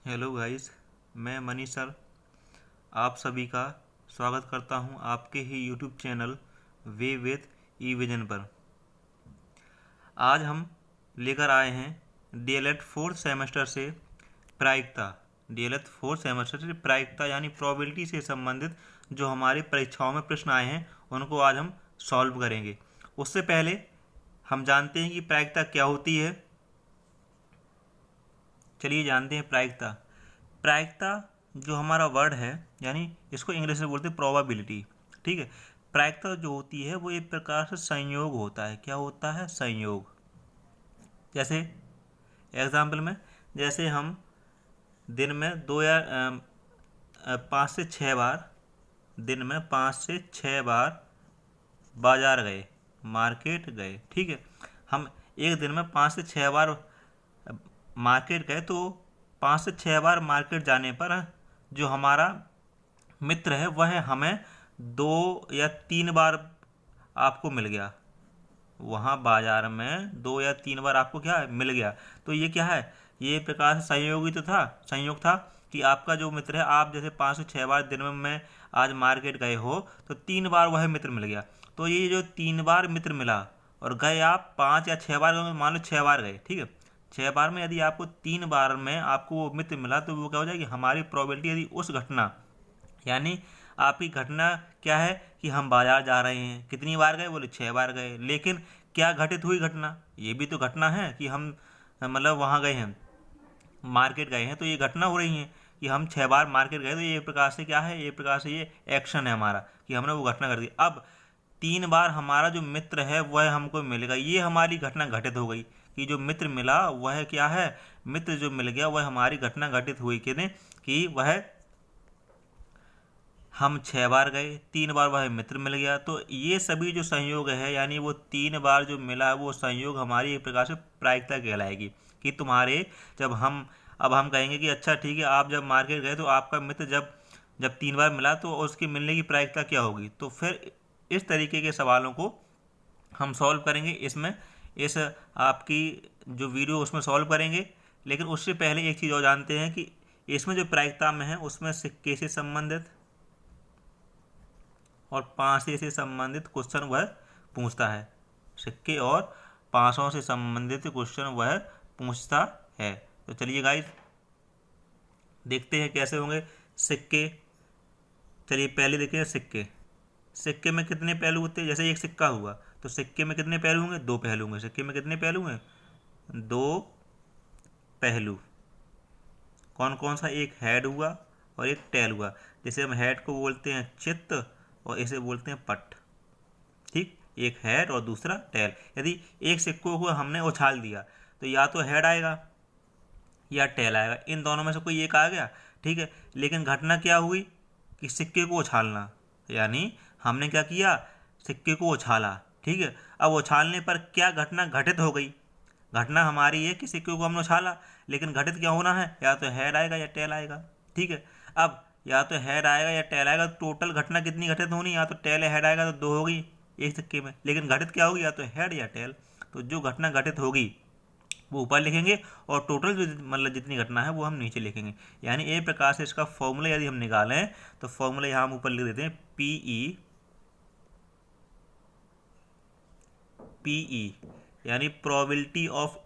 Hello guys, मैं Manish sir आप सभी का स्वागत करता हूं आपके ही YouTube channel way with E vision पर। आज हम लेकर आए हैं डीएलएड फोर्थ सेमेस्टर से प्रायिकता। डीएलएड फोर्थ सेमेस्टर से प्रायिकता यानी प्रोबेबिलिटी से संबंधित जो हमारी परीक्षाओं में प्रश्न आए हैं उनको आज हम सॉल्व करेंगे। उससे पहले हम जानते हैं कि प्रायिकता क्या होती है। चलिए जानते हैं प्रायिकता। प्रायिकता जो हमारा वर्ड है यानी इसको इंग्लिश में बोलते हैं प्रोबेबिलिटी। ठीक है, प्रायिकता जो होती है वो एक प्रकार से संयोग होता है। क्या होता है? संयोग। जैसे एग्जाम्पल में, जैसे हम दिन में 5 से 6 बार, दिन में 5 से 6 बार बाजार गए, मार्केट गए। ठीक है, हम एक दिन में 5 से 6 बार मार्केट गए तो 5 से 6 बार मार्केट जाने पर जो हमारा मित्र है वह हमें 2 या 3 बार आपको मिल गया। वहाँ बाजार में 2 या 3 बार आपको क्या है मिल गया। तो ये क्या है? ये एक प्रकार से संयोगी तो था, संयोग था कि आपका जो मित्र है, आप जैसे 5 से 6 बार दिन में आज मार्केट गए हो तो 3 बार वह मित्र मिल गया। तो ये जो 3 बार मित्र मिला और गए आप 5 या 6 बार, मान लो 6 बार गए। ठीक है, 6 बार में यदि आपको 3 बार में आपको वो मित्र मिला तो वो क्या हो जाएगी? हमारी प्रोबेबिलिटी यदि उस घटना यानी आपकी घटना क्या है कि हम बाजार जा रहे हैं, कितनी बार गए? बोले 6 बार गए। लेकिन क्या घटित हुई घटना? ये भी तो घटना है कि हम मतलब वहाँ गए हैं, मार्केट गए हैं, तो ये घटना हो रही है कि हम 6 बार मार्केट गए। तो ये एक प्रकार से क्या है? एक प्रकार से ये एक्शन है हमारा कि हमने वो घटना कर दी। अब 3 बार हमारा जो मित्र है वह हमको मिलेगा, ये हमारी घटना घटित हो गई कि जो मित्र मिला वह क्या है? मित्र जो मिल गया वह हमारी घटना घटित हुई कि वह हम 6 बार गए, 3 बार वह मित्र मिल गया। तो ये सभी जो संयोग है यानी वो 3 बार जो मिला है वो संयोग हमारी एक प्रकार से प्रायिकता कहलाएगी कि तुम्हारे अब हम कहेंगे कि अच्छा ठीक है, आप जब मार्केट गए तो आपका मित्र जब जब 3 बार मिला तो उसकी मिलने की प्रायिकता क्या होगी। तो फिर इस तरीके के सवालों को हम सॉल्व करेंगे इसमें, इस आपकी जो वीडियो उसमें सॉल्व करेंगे। लेकिन उससे पहले एक चीज़ और जानते हैं कि इसमें जो प्रायिकता में है उसमें सिक्के से संबंधित और पासे से संबंधित क्वेश्चन वह पूछता है। सिक्के और पासों से संबंधित क्वेश्चन वह पूछता है। तो चलिए गाइस देखते हैं कैसे होंगे सिक्के। चलिए पहले देखिए सिक्के। सिक्के में कितने पहलू होते हैं? जैसे एक सिक्का हुआ तो सिक्के में कितने पहलू होंगे? 2 पहलू होंगे। सिक्के में कितने पहलू हैं? 2 पहलू। कौन कौन सा? एक हेड हुआ और एक टेल हुआ। जैसे हम हेड को बोलते हैं चित्त और इसे बोलते हैं पट। ठीक, एक हेड और दूसरा टेल। यदि एक सिक्कों को हमने उछाल दिया तो या तो हेड आएगा या टेल आएगा, इन दोनों में से कोई एक आ गया। ठीक है, लेकिन घटना क्या हुई कि सिक्के को उछालना, यानी हमने क्या किया? सिक्के को उछाला। ठीक है, अब उछालने पर क्या घटना घटित हो गई? घटना हमारी है कि सिक्के को हमने उछाला, लेकिन घटित क्या होना है? या तो हेड आएगा या टेल आएगा। ठीक है, अब या तो हेड आएगा या टेल आएगा, टोटल घटना कितनी घटित होनी? या तो टेल या हेड आएगा तो 2 होगी एक सिक्के में, लेकिन घटित क्या होगी? या तो हेड या टेल। तो जो घटना घटित होगी वो ऊपर लिखेंगे और टोटल जो मतलब जितनी घटना है वो हम नीचे लिखेंगे। यानी एक प्रकार से इसका फॉर्मूला यदि हम निकालें तो फॉर्मूला यहाँ हम ऊपर लिख देते हैं पीई यानी प्रोबेबिलिटी ऑफ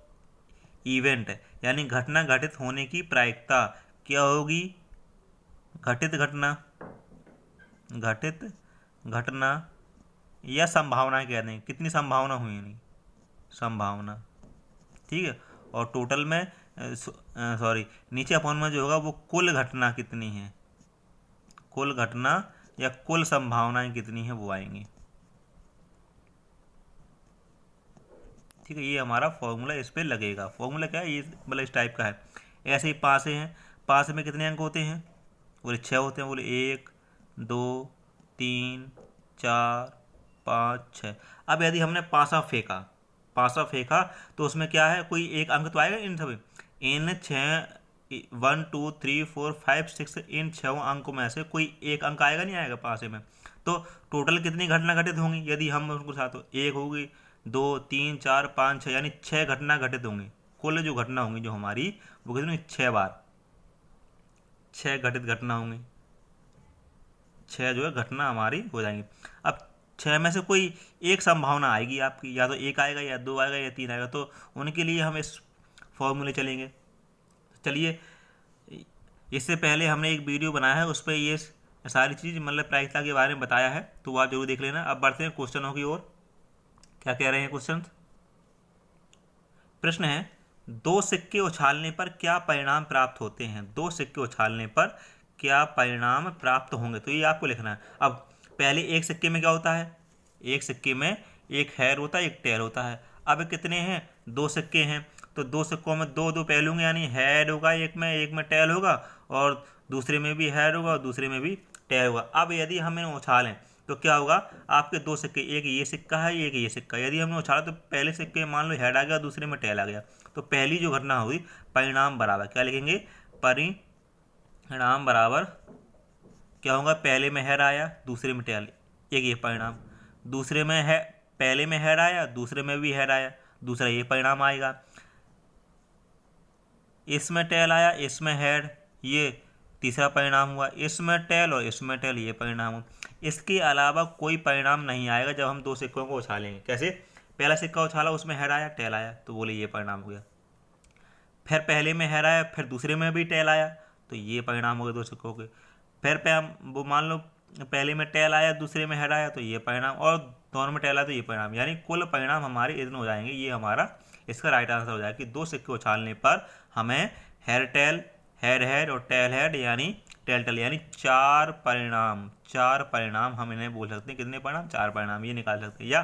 इवेंट, यानी घटना घटित होने की प्रायिकता क्या होगी? घटित घटना, घटित घटना या संभावना कहते हैं, कितनी संभावना हुई, नहीं संभावना। ठीक है, और टोटल में नीचे अपॉन में जो होगा वो कुल घटना कितनी है, कुल घटना या कुल संभावनाएं कितनी है वो आएंगी। ठीक है, ये हमारा फॉर्मूला इस पे लगेगा। फॉर्मूला क्या है? ये मतलब इस टाइप का है। ऐसे ही पासे हैं, पासे में कितने अंक होते हैं? बोले 6 होते हैं। बोले 1 2 3 4 5 6। अब यदि हमने पासा फेंका तो उसमें क्या है? कोई एक अंक तो आएगा इन सभी, इन 1 2 3 4 5 6 इन 6 अंकों में से कोई एक अंक आएगा नहीं आएगा पासे में। तो टोटल कितनी घटना घटित होंगी यदि हम उनको साथ? तो 1 होगी, 2 3 4 5 6, यानी 6 घटना घटित होंगी। कुल जो घटना होंगी जो हमारी वो कितनी? 6 बार। 6 घटित घटना होंगी, 6 जो है घटना हमारी हो जाएंगी। अब 6 में से कोई एक संभावना आएगी आपकी, या तो 1 आएगा या 2 आएगा या 3 आएगा, तो उनके लिए हम इस फॉर्मूले चलेंगे। चलिए, इससे पहले हमने एक वीडियो बनाया है, उस पर ये सारी चीज़ मतलब प्रायिकता के बारे में बताया है, तो वो आप जरूर देख लेना। अब बढ़ते हैं क्वेश्चनों की ओर। क्या कह रहे हैं क्वेश्चन? प्रश्न है, 2 सिक्के उछालने पर क्या परिणाम प्राप्त होते हैं? 2 सिक्के उछालने पर क्या परिणाम प्राप्त होंगे, तो ये आपको लिखना है। अब पहले एक सिक्के में क्या होता है? एक सिक्के में एक हेड होता है, एक टेल होता है। अब कितने हैं? 2 सिक्के हैं, तो 2 सिक्कों में 2 पहलू होंगे, यानी हेड होगा एक में टेल होगा, और दूसरे में भी हेड होगा और दूसरे में भी टेल होगा। अब यदि हम इन्हें उछालें तो क्या होगा? आपके 2 सिक्के, एक ये सिक्का है, एक ये सिक्का, यदि हमने उछाला तो पहले सिक्के मान लो हेड आ गया, दूसरे में टेल आ गया, तो पहली जो घटना हुई परिणाम बराबर क्या लिखेंगे? परिणाम बराबर क्या होगा? पहले में हेड आया, दूसरे में टेल, एक ये परिणाम। दूसरे में है, पहले में हेड आया, दूसरे में भी हेड आया, दूसरा ये परिणाम आएगा। इसमें टेल आया, इसमें हेड, ये तीसरा परिणाम हुआ। इसमें टेल और इसमें टेल, ये परिणाम हुआ। इसके अलावा कोई परिणाम नहीं आएगा जब हम 2 सिक्कों को उछालेंगे। कैसे? पहला सिक्का उछाला, उसमें हेड आया, टेल आया, तो बोले ये परिणाम हो गया। फिर पहले में हेड आया, फिर दूसरे में भी टेल आया, तो ये परिणाम हो गए 2 सिक्कों के। फिर वो मान लो पहले में टेल आया, दूसरे में हेड आया, तो ये परिणाम, और दोनों में टेल आया तो ये परिणाम, यानी कुल परिणाम हमारे इतने हो जाएंगे। ये हमारा इसका राइट आंसर हो जाएगा कि 2 सिक्के उछालने पर हमें हेड टेल, हेड हेड और टेल हेड यानी टेल टेल, यानी 4 परिणाम हम इन्हें बोल सकते हैं। कितने परिणाम? 4 परिणाम, ये निकाल सकते हैं। या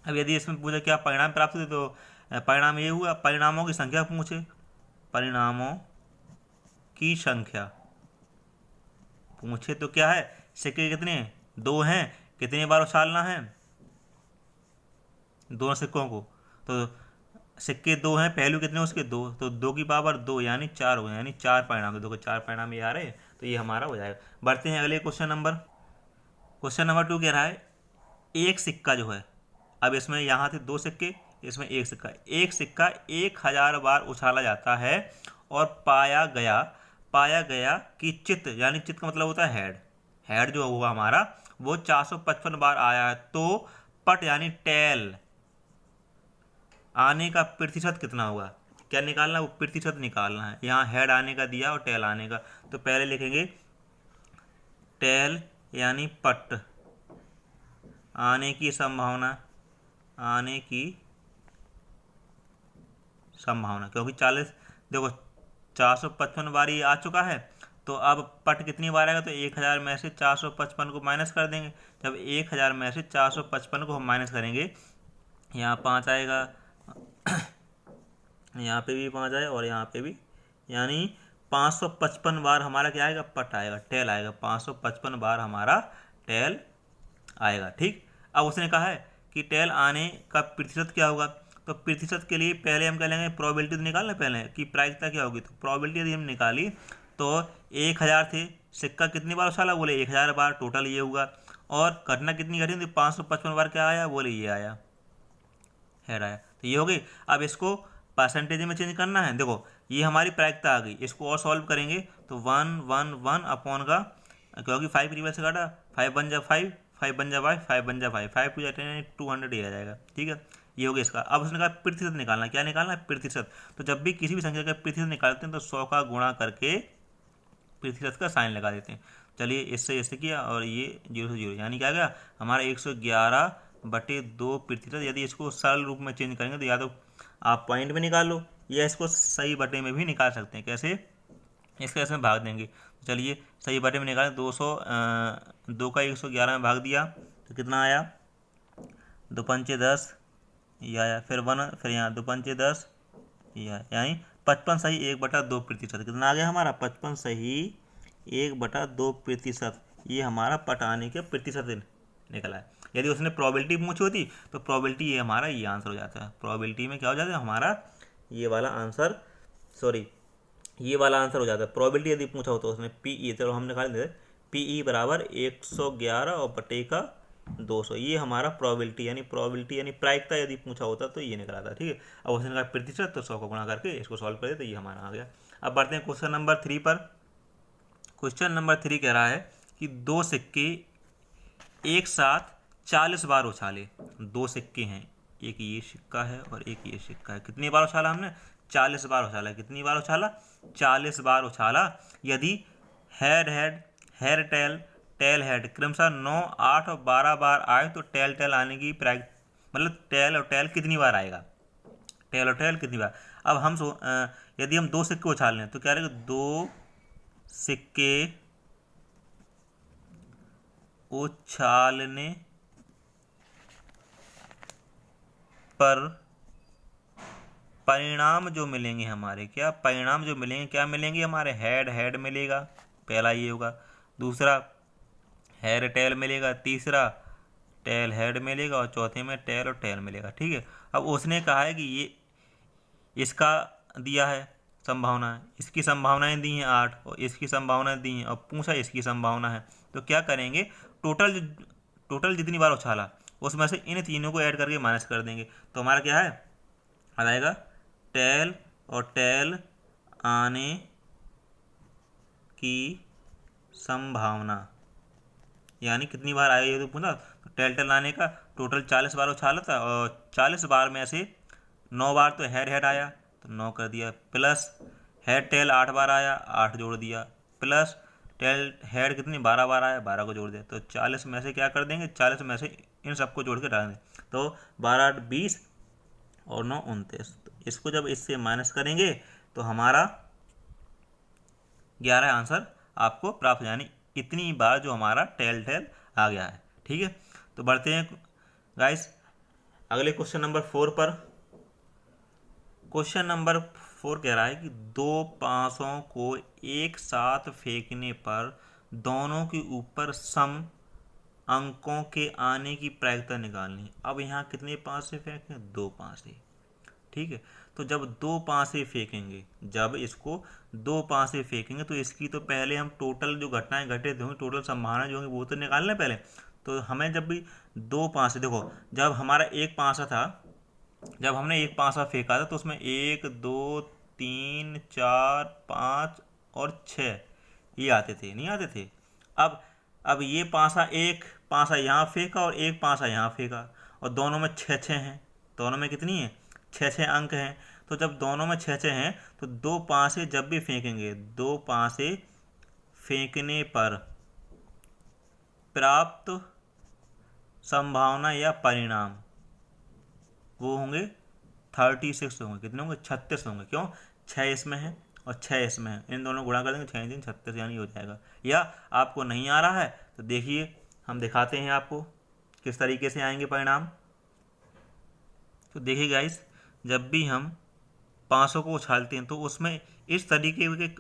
अब यदि इसमें पूछे क्या परिणाम प्राप्त हुए, तो परिणाम ये हुआ, परिणामों की संख्या पूछे, परिणामों की संख्या पूछे तो क्या है? सिक्के कितने? 2 हैं, कितनी बार उछालना है दोनों सिक्कों को? तो सिक्के 2 हैं, पहलू कितने उसके? 2, तो 2 की पावर 2 यानी 4 हो गए, यानी 4 परिणाम। देखो 4 परिणाम ये आ रहे हैं, तो ये हमारा हो जाएगा। बढ़ते हैं अगले क्वेश्चन नंबर 2 कह रहा है, एक सिक्का जो है, अब इसमें यहाँ थे 2 सिक्के, इसमें एक सिक्का, एक सिक्का 1000 बार उछाला जाता है और पाया गया कि चित्त, यानी चित्त का मतलब होता है हेड जो हुआ हमारा वो 455 बार आया है, तो पट यानी टेल आने का प्रतिशत कितना होगा? क्या निकालना है? वो प्रतिशत निकालना है। यहाँ हेड आने का दिया और टेल आने का, तो पहले लिखेंगे टेल यानी पट आने की संभावना, क्योंकि 40, देखो 455 बार ये आ चुका है, तो अब पट कितनी बार आएगा? तो 1000 में से 455 को माइनस कर देंगे। जब 1000 में से 455 को हम माइनस करेंगे, यहाँ 5 आएगा, यहाँ पे भी 5 आए और यहाँ पे भी, यानी 555 बार हमारा क्या आएगा? पट आएगा, टेल आएगा। 555 बार हमारा टेल आएगा। ठीक, अब उसने कहा है कि टेल आने का प्रतिशत क्या होगा, तो प्रतिशत के लिए पहले हम क्या लेंगे? प्रोबेबिलिटी तो निकालना पहले कि प्रायिकता क्या होगी। तो प्रोबेबिलिटी यदि हम निकाली तो 1000 थे, सिक्का कितनी बार उछाला? बोले 1000 बार, टोटल ये हुआ। और घटना कितनी घटी थी? 555 बार क्या आया? बोले ये आया, हेड आया, तो ये हो गई। अब इसको परसेंटेज में चेंज करना है। देखो ये हमारी प्रायिकता आ गई, इसको और सॉल्व करेंगे तो 1 1 1 अपॉन का, क्योंकि 5 रिवर्स से काटा, 5 बन जा 5, 5 बन जा 5 बन जा 5, 5 टू 200 ही आ जाएगा। ठीक है, ये हो गया इसका। अब उसने कहा प्रतिशत निकालना, क्या निकालना है? प्रतिशत। तो जब भी किसी भी संख्या का प्रतिशत निकालते हैं तो 100 का गुणा करके प्रतिशत का साइन लगा देते हैं। चलिए इससे किया और ये 0 से 0, यानी क्या गया हमारा 111/2 प्रतिशत। यदि इसको सरल रूप में चेंज करेंगे तो या तो आप पॉइंट में निकाल लो या इसको सही बटे में भी निकाल सकते हैं। कैसे? इसका इसमें भाग देंगे। चलिए सही बटे में निकालें, 2 का 111 में भाग दिया तो कितना आया? 2 पंचे 10 ये आया, फिर 1, फिर यहाँ 2 पंचे 10 ये आया, यानी 55 सही 1/2 प्रतिशत। कितना आ गया हमारा? 55 सही 1/2 प्रतिशत। ये हमारा पट आने के प्रतिशत निकला है। यदि उसने प्रोबेबिलिटी पूछी होती तो प्रोबेबिलिटी ये हमारा ये आंसर हो जाता है। प्रोबेबिलिटी में क्या हो जाता है हमारा? ये वाला आंसर, ये वाला आंसर हो जाता है। प्रोबेबिलिटी यदि पूछा हो तो उसने पीई, चलो हम निकाल देते, पीई बराबर 111 और बटे का 200, ये हमारा प्रोबेबिलिटी यानी प्रायिकता यदि पूछा होता तो ये निकला था। ठीक है, अब उसने कहा प्रतिशत, तो 100 को गुणा करके इसको सॉल्व कर दे तो ये हमारा आ गया। अब बढ़ते हैं क्वेश्चन नंबर 3 पर। क्वेश्चन नंबर 3 कह रहा है कि दो सिक्के एक साथ 40 बार उछाले। दो सिक्के हैं, एक ये सिक्का है और एक ये सिक्का है। कितनी बार उछाला हमने? 40 बार उछाला। कितनी बार उछाला? 40 बार उछाला। यदि head head, head tail, tail head क्रमशः 9, 8 और 12 बार आए तो टेल टेल आने की मतलब टेल और टेल कितनी बार आएगा? टेल और टेल कितनी बार? अब हम यदि हम दो सिक्के उछाल लें तो क्या रहेगा? दो सिक्के उछालने पर परिणाम जो मिलेंगे हमारे, क्या परिणाम जो मिलेंगे, क्या मिलेंगे हमारे? हेड हेड मिलेगा, पहला ये होगा। दूसरा हेयर टेल मिलेगा, तीसरा टेल हेड मिलेगा और चौथे में टेल और टेल मिलेगा। ठीक है। अब उसने कहा है कि ये इसका दिया है संभावना, इसकी संभावनाएं दी हैं 8 और इसकी संभावनाएं दी हैं और पूछा इसकी संभावना है। तो क्या करेंगे? टोटल जितनी बार उछाला उसमें से इन तीनों को ऐड करके माइनस कर देंगे। तो हमारा क्या है? आ जाएगा टेल और टेल आने की संभावना, यानी कितनी बार आएगा ये तो पूछा। तो टेल टेल आने का टोटल 40 बार उछाला था और 40 बार में से 9 बार तो हेड हेड आया तो 9 कर दिया, प्लस हेड टेल 8 बार आया, 8 जोड़ दिया, प्लस टेल हेड कितनी 12 बार आया, 12 को जोड़ दिया। तो 40 में से क्या कर देंगे? 40 में से इन सबको जोड़ के डाल देंगे। तो 12 8 20 और 9 29। तो इसको जब इससे माइनस करेंगे तो हमारा 11 आंसर आपको प्राप्त हो, यानी इतनी बार जो हमारा टेल टेल आ गया है। ठीक है। तो बढ़ते हैं गाइस अगले क्वेश्चन नंबर 4 पर। क्वेश्चन नंबर 4 कह रहा है कि दो पासों को एक साथ फेंकने पर दोनों के ऊपर सम अंकों के आने की प्रायिकता निकालनी। अब यहाँ कितने पासे फेंकें? 2 पासे। ठीक है। तो जब 2 पासे फेंकेंगे, जब इसको 2 पासे फेंकेंगे तो इसकी तो पहले हम टोटल जो घटनाएं घटित होंगी, टोटल संभावना जो होंगी वो तो निकालना पहले। तो हमें जब भी 2 पासे, देखो जब हमारा एक पासा था, जब हमने एक पासा फेंका था तो उसमें 1 2 3 4 5 और 6 ये आते थे, नहीं आते थे? अब ये पासा, एक पासा यहाँ फेंका और एक पासा यहाँ फेंका और दोनों में 6 हैं। दोनों में कितनी है? 6 अंक हैं। तो जब दोनों में 6 हैं तो 2 पासे जब भी फेंकेंगे, 2 पासे फेंकने पर प्राप्त संभावना या परिणाम वो होंगे 36 होंगे। कितने होंगे? 36 होंगे। क्यों? 6 इसमें है और 6 इसमें है, इन दोनों गुणा कर देंगे, 6 3 36 यानी हो जाएगा। या आपको नहीं आ रहा है तो देखिए हम दिखाते हैं आपको किस तरीके से आएंगे परिणाम। तो देखिए गाइस, जब भी हम पाँचों को उछालते हैं तो उसमें इस तरीके के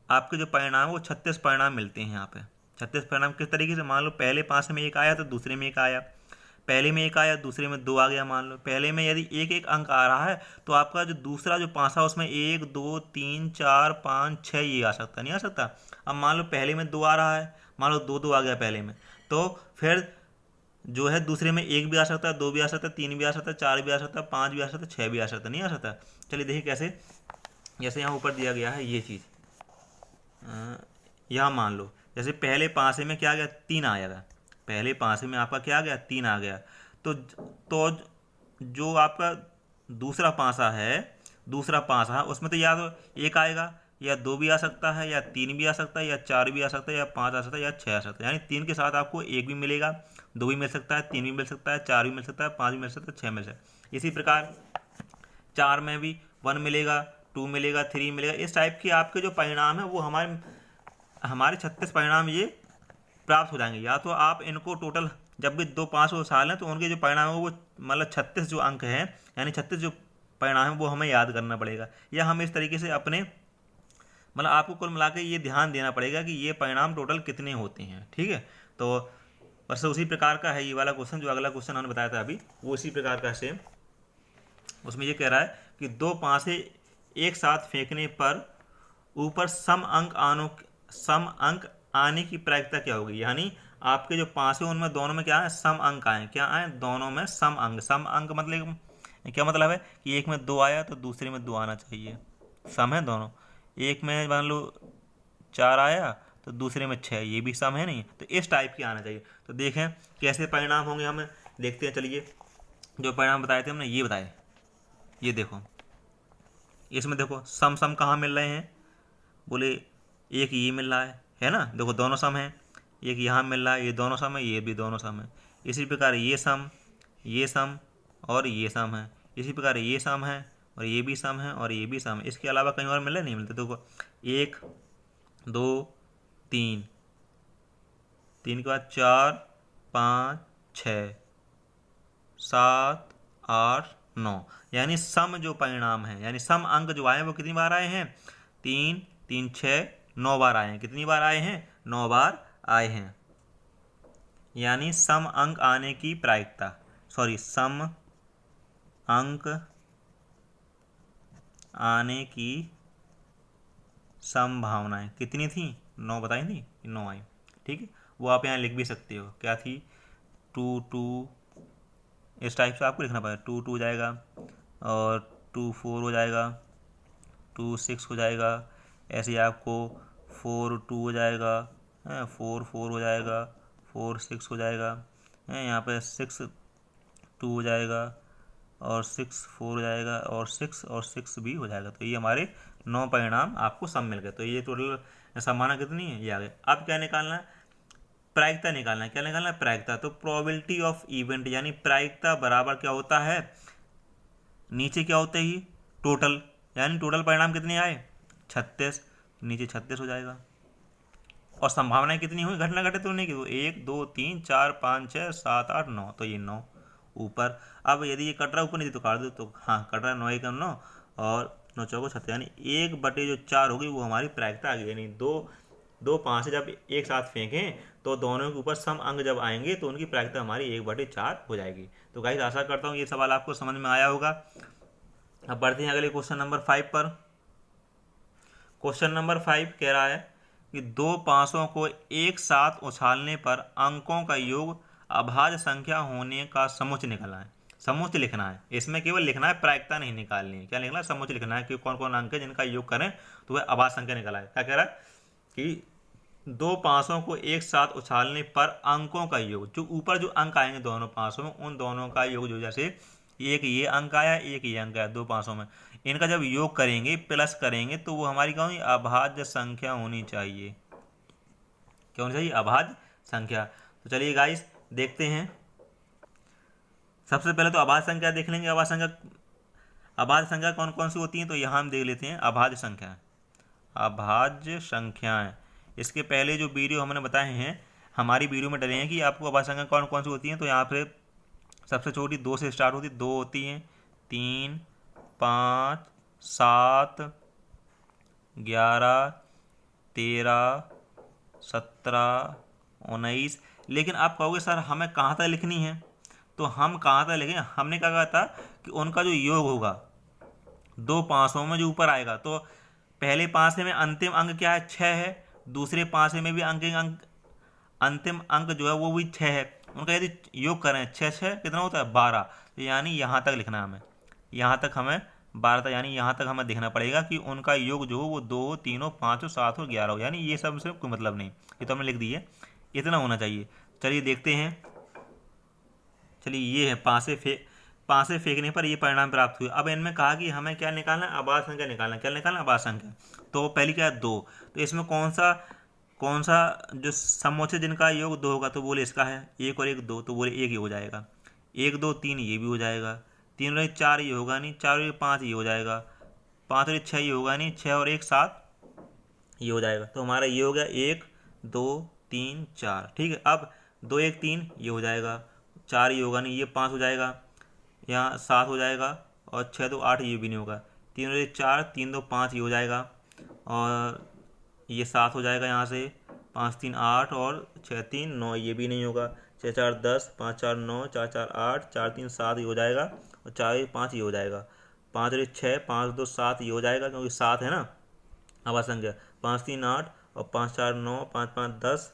आपके जो परिणाम वो 36 परिणाम मिलते हैं। यहाँ पे 36 परिणाम किस तरीके से? मान लो पहले पासे में एक आया तो दूसरे में एक आया, पहले में एक आया दूसरे में 2 आ गया। मान लो पहले में यदि एक एक अंक आ रहा है तो आपका जो दूसरा जो पासा उसमें 1 2 3 4 5 6 ये आ सकता, नहीं आ सकता? अब मान लो पहले में 2 आ रहा है, मान लो 2 2 आ गया पहले में, तो फिर जो है दूसरे में 1 भी आ सकता है, 2 भी आ सकता है, 3 भी आ सकता है, 4 भी आ सकता है, 5 भी आ सकता है, 6 भी आ सकता है, नहीं आ सकता? चलिए देखिए कैसे। जैसे यहाँ ऊपर दिया गया है ये चीज़, यहाँ मान लो जैसे पहले पासे में क्या आ गया? 3 आएगा। पहले पासे में आपका क्या आ गया? 3 आ गया। तो जो आपका दूसरा पासा है उसमें तो या तो 1 आएगा या 2 भी आ सकता है या 3 भी आ सकता है या 4 भी आ सकता है या 5 आ सकता है या 6 आ सकता है। यानी 3 के साथ आपको 1 भी मिलेगा, 2 भी मिल सकता है, 3 भी मिल सकता है, 4 भी मिल सकता है, 5 भी मिल सकता है, 6 मिल सकता है। इसी प्रकार 4 में भी 1 मिलेगा, 2 मिलेगा, 3 मिलेगा। इस टाइप के आपके जो परिणाम है वो हमारे 36 परिणाम ये प्राप्त हो जाएंगे। या तो आप इनको टोटल जब भी 2 5 उछाल लें तो उनके जो परिणाम है वो मतलब 36 जो अंक हैं, यानी 36 जो परिणाम है वो हमें याद करना पड़ेगा। या हम इस तरीके से अपने मतलब आपको कुल मिला के ये ध्यान देना पड़ेगा कि ये परिणाम टोटल कितने होते हैं। ठीक है। तो बस उसी प्रकार का है ये वाला क्वेश्चन, जो अगला क्वेश्चन हमने बताया था अभी वो इसी प्रकार का सेम। उसमें ये कह रहा है कि 2 पासे एक साथ फेंकने पर ऊपर सम अंक आने की प्रायिकता क्या होगी? यानी आपके जो पासे उनमें दोनों में क्या है? सम अंक आए। क्या आए? दोनों में सम अंक। सम अंक मतलब क्या मतलब है कि एक में 2 आया तो दूसरे में 2 आना चाहिए, सम है दोनों। एक में मान लो 4 आया तो दूसरे में 6, ये भी सम है नहीं, तो इस टाइप की आना चाहिए। तो देखें कैसे परिणाम होंगे, हम देखते हैं। चलिए जो परिणाम बताए थे हमने ये बताए, ये देखो इसमें देखो सम सम कहाँ मिल रहे हैं, बोले एक ये मिल रहा है ना, देखो दोनों सम है, एक यहाँ मिल रहा है, ये दोनों सम है, ये भी दोनों सम है। इसी प्रकार ये सम और ये सम है, इसी प्रकार ये सम है और ये भी सम है और ये भी सम है। इसके अलावा कहीं और मिल रहा नहीं मिलते। देखो 1 2 3, 3 के बाद 4 5 6 7 8 9, यानी सम जो परिणाम है, यानी सम अंक जो आए हैं वो कितनी बार आए हैं, 3 3 6 9 बार आए हैं। कितनी बार आए हैं, 9 बार आए हैं। यानी सम अंक आने की प्रायिकता, सम अंक आने की संभावनाएं कितनी थी, 9 बताई थी, 9 आई। ठीक है, वो आप यहाँ लिख भी सकते हो, क्या थी, 2 2, इस टाइप से आपको लिखना पड़ेगा। 2 2 हो जाएगा और 2 4 हो जाएगा, 2 6 हो जाएगा, ऐसे ही आपको 4 2 हो जाएगा, 4 4 हो जाएगा, 4 6 हो जाएगा, यहाँ पे 6 2 हो जाएगा और 6 4 हो जाएगा और 6 भी हो जाएगा। तो ये हमारे 9 परिणाम आपको सब मिल गए। तो ये टोटल संभावना कितनी है, ये आ गए। अब क्या निकालना है, प्रायिकता निकालना है। क्या निकालना है, प्रायिकता। तो प्रोबेबिलिटी ऑफ इवेंट, यानी प्रायिकता बराबर क्या होता है, नीचे क्या होते ही टोटल, यानी टोटल परिणाम कितने आए 36, नीचे 36 हो जाएगा। और संभावनाएं कितनी हुई घटना घटित होने की, तो 1 2 3 4 5 6 7 8 9, तो ये 9 ऊपर। अब यदि ये कट रहा है ऊपर नीचे तो काट दो, तो हाँ कट रहा है, 9 1 9 और 9 चौको 36, यानी 1/4 होगी, वो हमारी प्रायिकता आ गई। यानी 2 5 से जब एक साथ फेंकें तो दोनों के ऊपर सम अंक जब आएंगे तो उनकी प्रायिकता हमारी 1/4 हो जाएगी। तो गाइस आशा करता हूँ ये सवाल आपको समझ में आया होगा। अब बढ़ते हैं अगले क्वेश्चन नंबर 5 पर। क्वेश्चन नंबर 5 कह रहा है कि 2 पासों को एक साथ उछालने पर अंकों का योग अभाज्य संख्या होने का समुच्चय निकालना है। समुच्चय लिखना है, इसमें केवल लिखना है, प्रायिकता नहीं निकालनी है। क्या लिखना है, समुच्चय लिखना है कि कौन कौन अंक है जिनका योग करें तो वह अभाज्य संख्या निकाला है। क्या कह रहा है कि 2 पासों को एक साथ उछालने पर अंकों का योग, जो ऊपर जो अंक आएंगे दोनों पासों में, उन दोनों का योग, जो जैसे एक ये अंक आया एक ये अंक आया 2 पासों में, इनका जब योग करेंगे प्लस करेंगे तो वो हमारी क्या होगी, अभाज्य संख्या होनी चाहिए। क्या होनी चाहिए, अभाज्य संख्या। तो चलिए गाइस देखते हैं। सबसे पहले तो अभाज्य संख्या देख लेंगे। अभाज्य संख्या कौन कौन सी होती हैं, तो यहाँ हम देख लेते हैं अभाज्य संख्या। अभाज्य संख्याएं, इसके पहले जो वीडियो हमने बताए हैं, हमारी वीडियो में डले हैं कि आपको अभाज्य संख्या कौन कौन सी होती हैं। तो यहाँ पे सबसे छोटी 2 से स्टार्ट होती है, 2 होती हैं, 3 5 7 11 13 17 19। लेकिन आप कहोगे सर हमें कहाँ तक लिखनी है, तो हम कहाँ तक लिखें, हमने क्या कहा था कि उनका जो योग होगा 2 पासों में जो ऊपर आएगा, तो पहले पासे में अंतिम अंक क्या है, 6 है, दूसरे पासे में भी अंतिम अंक जो है वो भी 6 है। उनका यदि योग करें 6 6 कितना होता है 12, तो यानी यहाँ तक लिखना है हमें, यहाँ तक हमें 12 तक, यानी यहाँ तक हमें देखना पड़ेगा कि उनका योग जो हो वो 2 3 5 7 और 11 हो। यानी ये सब से कोई मतलब नहीं, ये तो हमने लिख दी है, इतना होना चाहिए। चलिए देखते हैं। चलिए ये है पासे फेंकने पर ये परिणाम प्राप्त हुए। अब इनमें कहा कि हमें क्या निकालना है, अभाज्य संख्या निकालना। क्या निकालना, अभाज्य संख्या। तो पहली क्या है 2, तो इसमें कौन सा जो समुच्चय जिनका योग 2 होगा, तो बोले इसका है 1 और 1 2, तो बोले 1 ये हो जाएगा, 1 2 3 ये भी हो जाएगा, 3 और 1 4 ये होगा नहीं, 4 और 1 5 ये हो जाएगा, 5 और 1 6 ये होगा नहीं, 6 और 1 7 ये हो जाएगा। तो हमारा ये हो गया 1 2 3 4। ठीक है, अब 2 1 3 ये हो जाएगा, 4 ये होगा नहीं, ये 5 हो जाएगा, यहाँ 7 हो जाएगा और 6 2 8 ये भी नहीं होगा, 3 और 1 4 3 2 5 ये हो जाएगा और ये 7 हो जाएगा, यहाँ से 5 3 8 और 6 3 9 ये भी नहीं होगा, 6 4 10 5 4 9 4 4 8 4 3 7 ये हो जाएगा और 4 1 5 ये हो जाएगा, 5 और 1 6 5 2 7 ये हो जाएगा, क्योंकि 7 है ना अभाज्य संख्या। 5 3 8 और 5 4 9 5 5 10,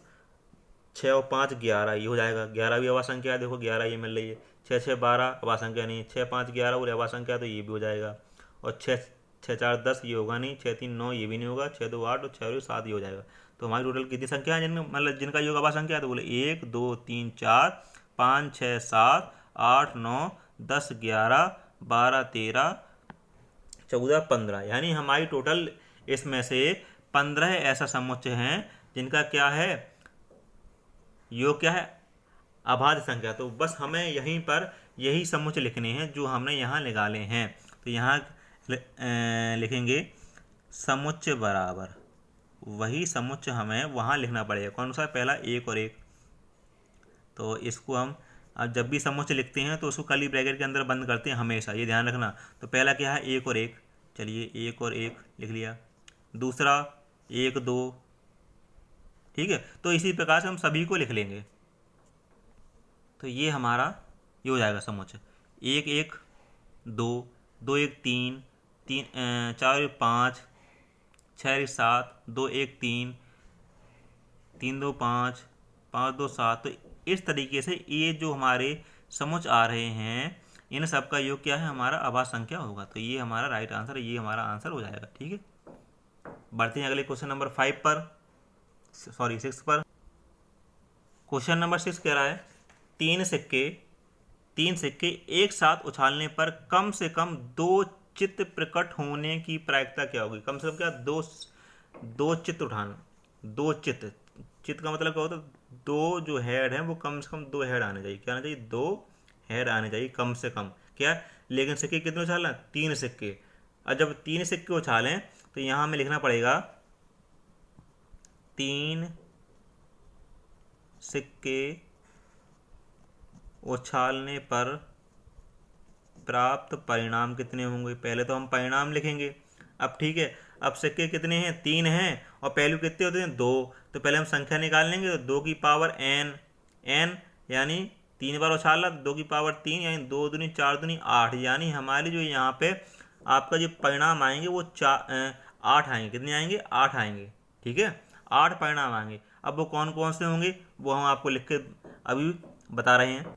6 और 5 11 ये हो जाएगा, 11 भी अभाज्य संख्या है, देखो 11 ये मिल रही है। 6 6 12 अभाज्य संख्या नहीं, 6 5 11 और अभाज्य संख्या, तो ये भी हो जाएगा और 6 6 4 10 ये होगा नहीं, 6 3 9 ये भी नहीं होगा, 6 2 8 और 6 और 7 ये हो जाएगा। तो हमारी टोटल कितनी संख्या है जिनमें मतलब जिनका योग आभाज्य संख्या है? तो बोले 1 2 3 4 5 6 7 8 9 10 11 12 13 14 15, यानी हमारी टोटल इसमें से 15 ऐसा समुच्चय हैं जिनका क्या है, योग क्या है, अभाज्य संख्या। तो बस हमें यहीं पर यही समुच्चय लिखने हैं जो हमने यहाँ निकाले हैं। तो यहाँ लिखेंगे समुच्चय बराबर, वही समुच्चय हमें वहाँ लिखना पड़ेगा। कौन सा? पहला 1 और 1। तो इसको हम अब जब भी समुच्चय लिखते हैं तो उसको कर्ली ब्रैकेट के अंदर बंद करते हैं हमेशा, ये ध्यान रखना। तो पहला क्या है? 1 और 1। चलिए 1 और 1 लिख लिया। दूसरा 1 2, ठीक है। तो इसी प्रकार से हम सभी को लिख लेंगे। तो ये हमारा ये हो जाएगा समुच्चय। 1 1 2 2 1 3 3 4 1 5 6 1 7 2 1 3 3 2 5 5 2 7। तो इस तरीके से ये जो हमारे समुच्चय आ रहे हैं इन सब का योग क्या है? हमारा अभाज्य संख्या होगा। तो ये हमारा राइट आंसर, ये हमारा आंसर हो जाएगा। ठीक है, बढ़ते हैं अगले क्वेश्चन नंबर 5 पर, सॉरी 6 पर। क्वेश्चन नंबर 6 कह रहा है तीन सिक्के एक साथ उछालने पर कम से कम 2 चित्त प्रकट होने की प्रायिकता क्या होगी? कम से कम क्या? दो चित्त उठाना। 2 चित्त का मतलब क्या होता है? 2 जो हेड हैं वो कम से कम 2 हेड आने चाहिए। क्या आना चाहिए? 2 हेड आने चाहिए कम से कम। क्या? लेकिन सिक्के कितने उछालना? 3 सिक्के। और जब 3 सिक्के उछालें तो यहाँ हमें लिखना पड़ेगा 3 सिक्के उछालने पर प्राप्त परिणाम कितने होंगे। पहले तो हम परिणाम लिखेंगे। अब ठीक है, अब सिक्के कितने हैं? 3 हैं और पहलू कितने होते हैं? 2। तो पहले हम संख्या निकाल लेंगे। तो 2 की पावर n यानी 3 बार उछाला, 2 की पावर 3 यानी 2 दूनी 4 दूनी 8, यानी हमारी जो यहाँ पे आपका जो परिणाम आएंगे वो 8 आएंगे। कितने आएंगे? 8 आएंगे। ठीक है, 8 परिणाम आएंगे। अब वो कौन कौन से होंगे वो हम आपको लिख के अभी बता रहे हैं।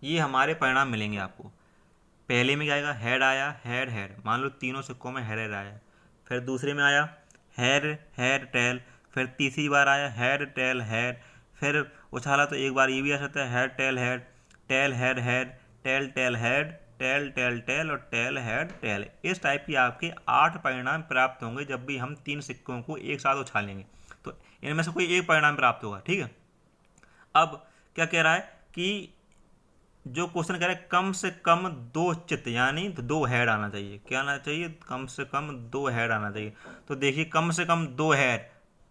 ये हमारे परिणाम मिलेंगे आपको। पहले में क्या आएगा? हेड आया, हेड हेड, मान लो तीनों सिक्कों में हेड आया। फिर दूसरे में आया हेड हेड टेल। फिर तीसरी बार आया हेड टेल हेड। फिर उछाला तो एक बार ये भी आ सकता है head tail head, tail head head, tail tail head, tail tail tail और टेल हेड टेल। इस टाइप की आपके 8 परिणाम प्राप्त होंगे जब भी हम 3 सिक्कों को एक साथ उछालेंगे। तो इनमें से कोई एक परिणाम प्राप्त होगा। ठीक है, अब क्या कह रहा है कि जो क्वेश्चन कह रहा है कम से कम 2 चित्त यानी 2 हेड आना चाहिए। क्या आना चाहिए? कम से कम 2 हेड आना चाहिए। तो देखिए कम से कम 2 हेड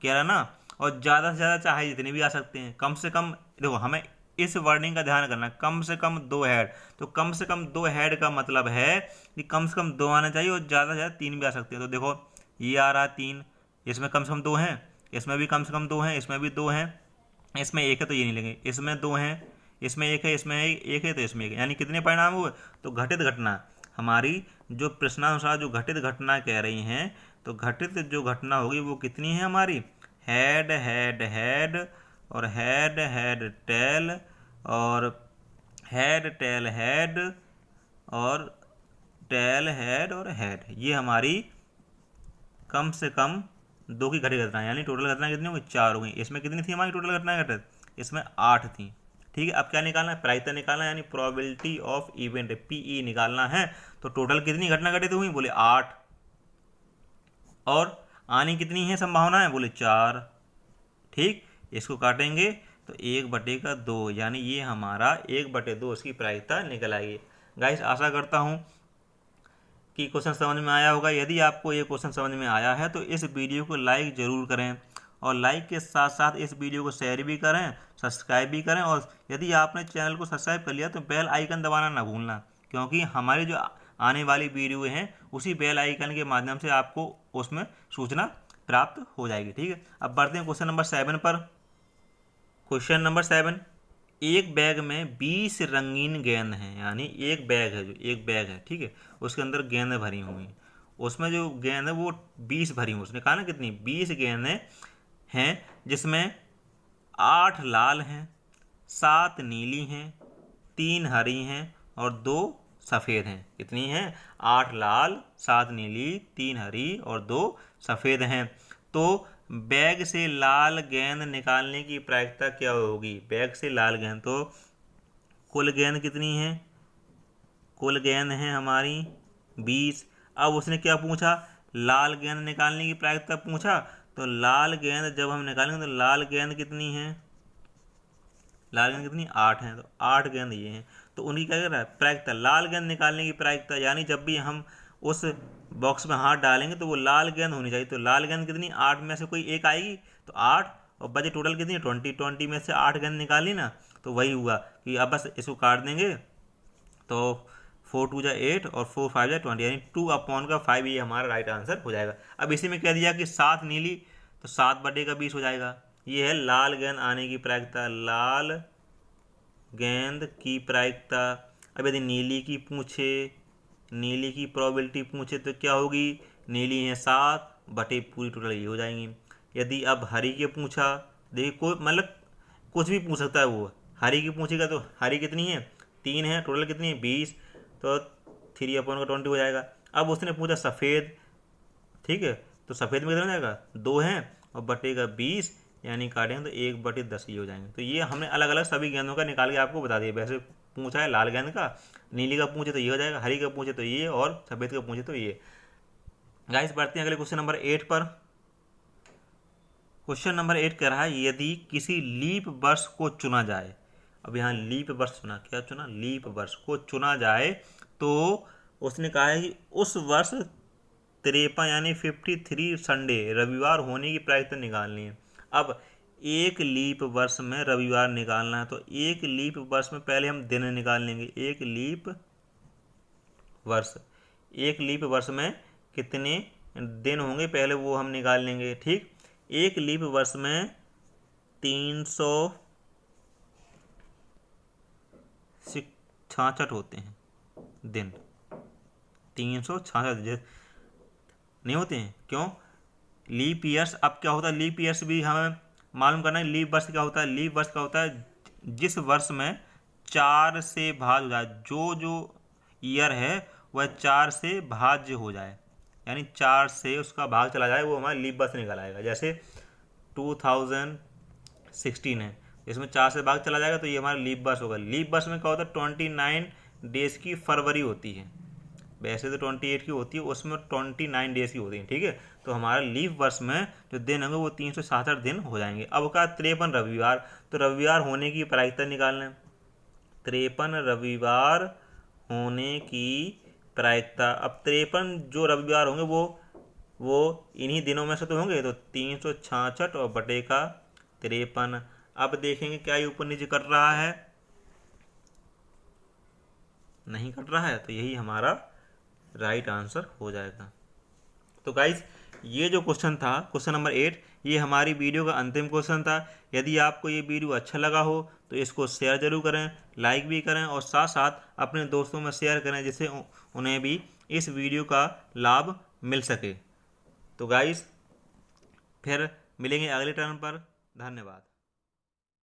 कह रहा है ना, और ज़्यादा से ज़्यादा चाहे जितने भी आ सकते हैं। कम से कम देखो हमें इस वर्डिंग का ध्यान करना, कम से कम 2 हेड। तो कम से कम 2 हेड का मतलब है कि कम से कम 2 आना चाहिए और ज़्यादा से ज़्यादा 3 भी आ सकते हैं। तो देखो ये आ रहा 3, इसमें कम से कम 2 हैं, इसमें भी कम से कम 2 हैं, इसमें भी 2 हैं, इसमें 1 है तो ये नहीं लेंगे, इसमें 2 हैं, इसमें 1 है, इसमें 1 है तो इसमें 1 है। यानी कितने परिणाम हुए? तो घटित घटना हमारी जो प्रश्नानुसार जो घटित घटना कह रही हैं, तो घटित जो घटना होगी वो कितनी है हमारी? हेड हेड हेड और हेड हेड टेल और हेड टेल हेड और टेल हेड और हेड। ये हमारी कम से कम 2 की घटित घटना, यानी टोटल घटना कितनी होगी? 4 हो गई। इसमें कितनी थी हमारी टोटल घटना घटित? इसमें 8 थी। ठीक है, अब क्या निकालना है? प्रायिकता निकालना है, यानी प्रोबेबिलिटी ऑफ इवेंट पीई निकालना है। तो टोटल कितनी घटना घटित हुई? बोले 8। और आने कितनी है संभावना है? बोले 4। ठीक, इसको काटेंगे तो 1/2, यानी ये हमारा 1/2 इसकी प्रायिकता निकल आएगी। गाइस आशा करता हूँ कि क्वेश्चन समझ में आया होगा। यदि आपको ये क्वेश्चन समझ में आया है तो इस वीडियो को लाइक ज़रूर करें और लाइक के साथ साथ इस वीडियो को शेयर भी करें, सब्सक्राइब भी करें। और यदि आपने चैनल को सब्सक्राइब कर लिया तो बेल आइकन दबाना ना भूलना, क्योंकि हमारी जो आने वाली वीडियो हैं उसी बेल आइकन के माध्यम से आपको उसमें सूचना प्राप्त हो जाएगी। ठीक है, अब बढ़ते हैं क्वेश्चन नंबर 7 पर। क्वेश्चन नंबर 7, एक बैग में 20 रंगीन गेंद हैं, यानी एक बैग है, जो एक बैग है, ठीक है, उसके अंदर गेंदें भरी हुई हैं। उसमें जो गेंद है वो 20 भरी हुई। उसने कहा ना कितनी? 20 गेंदें हैं, जिसमें 8 लाल हैं, 7 नीली हैं, 3 हरी हैं और 2 सफ़ेद हैं। कितनी हैं? 8 लाल, 7 नीली, 3 हरी और 2 सफ़ेद हैं। तो बैग से लाल गेंद निकालने की प्रायिकता क्या होगी? बैग से लाल गेंद, तो कुल गेंद कितनी है? कुल गेंद है हमारी 20। अब उसने क्या पूछा? लाल गेंद निकालने की प्रायिकता पूछा। तो लाल गेंद जब हम निकालेंगे तो लाल गेंद कितनी है? लाल गेंद कितनी? 8 है। तो 8 गेंद ये हैं। तो उनकी क्या कर रहा है? प्रायिकता, लाल गेंद निकालने की प्रायिकता, यानी जब भी हम उस बॉक्स में हाथ डालेंगे तो वो लाल गेंद होनी चाहिए। तो लाल गेंद कितनी? 8 में से कोई एक आएगी, तो 8, और बचे टोटल कितनी? 20 में से 8 गेंद निकाली ना, तो वही हुआ कि अब बस इसको काट देंगे। तो 4 2 जा 8 और 4 5 जा 20, यानी 2/5 ये हमारा राइट आंसर हो जाएगा। अब इसी में कह दिया कि 7 नीली, तो 7/20 हो जाएगा। ये है लाल गेंद आने की प्रायिकता, लाल गेंद की प्रायिकता। अब यदि नीली की पूछे, नीली की प्रोबेबिलिटी पूछे तो क्या होगी? नीली है 7 बटे पूरी टोटल ये हो जाएंगी। यदि अब हरी के पूछा, देखिए कोई मतलब कुछ भी पूछ सकता है वो। हरी की पूछेगा तो हरी कितनी है? 3 है, टोटल कितनी है? 20, तो 3/20 हो जाएगा। अब उसने पूछा सफ़ेद, ठीक है, तो सफ़ेद में कितना हो जाएगा? 2 हैं और बटेगा 20, यानी काटेंगे तो 1/10 ये हो जाएंगे। तो ये हमने अलग अलग सभी गेंदों का निकाल के आपको बता दिया। वैसे पूछा है लाल गेंद का, नीली का पूछे तो ये हो जाएगा, हरी का पूछे तो ये, और सफ़ेद का पूछे तो ये। गाइस बढ़ते हैं अगले क्वेश्चन नंबर 8 पर। क्वेश्चन नंबर 8 कह रहा है यदि किसी लीप वर्ष को चुना जाए। अब यहाँ लीप वर्ष चुना, क्या चुना? लीप वर्ष को चुना जाए, तो उसने कहा है कि उस वर्ष 53 यानी 53 संडे, रविवार होने की प्रायिकता निकालनी है। अब एक लीप वर्ष में रविवार निकालना है, तो एक लीप वर्ष में पहले हम दिन निकाल लेंगे। एक लीप वर्ष, एक लीप वर्ष में कितने दिन होंगे पहले वो हम निकाल लेंगे, ठीक। एक लीप वर्ष में 366 होते हैं दिन। 366 नहीं होते हैं, क्यों? लीप ईयर्स, अब क्या होता है? लीप ईयर्स भी हमें मालूम करना है। लीप वर्ष क्या होता है? लीप वर्ष क्या होता है? जिस वर्ष में 4 से भाज्य हो जाए, जो ईयर है वह 4 से भाज्य हो जाए, यानी 4 से उसका भाग चला जाए, वो हमारा लीप वर्ष निकल आएगा। जैसे 2016 है, इसमें 4 से भाग चला जाएगा तो ये हमारा लीप वर्ष होगा। लीप वर्ष में क्या होता है? 29 डेज की फरवरी होती है। वैसे तो 28 की होती है, उसमें 29 डेज की होती है, ठीक है। तो हमारा लीप वर्ष में जो दिन होंगे वो 367 दिन हो जाएंगे। अब का 53 रविवार, तो रविवार होने की प्रायिकता निकालना है। 53 रविवार होने की प्रायिकता। अब 53 जो रविवार होंगे वो इन्हीं दिनों में से तो होंगे, तो 366 और बटे का 53। अब देखेंगे क्या ये ऊपर नीचे कट रहा है? नहीं कट रहा है, तो यही हमारा राइट आंसर हो जाएगा। तो गाइज ये जो क्वेश्चन था, क्वेश्चन नंबर 8, ये हमारी वीडियो का अंतिम क्वेश्चन था। यदि आपको ये वीडियो अच्छा लगा हो तो इसको शेयर जरूर करें, लाइक भी करें और साथ साथ अपने दोस्तों में शेयर करें, जिससे उन्हें भी इस वीडियो का लाभ मिल सके। तो गाइज फिर मिलेंगे अगले टर्न पर। धन्यवाद।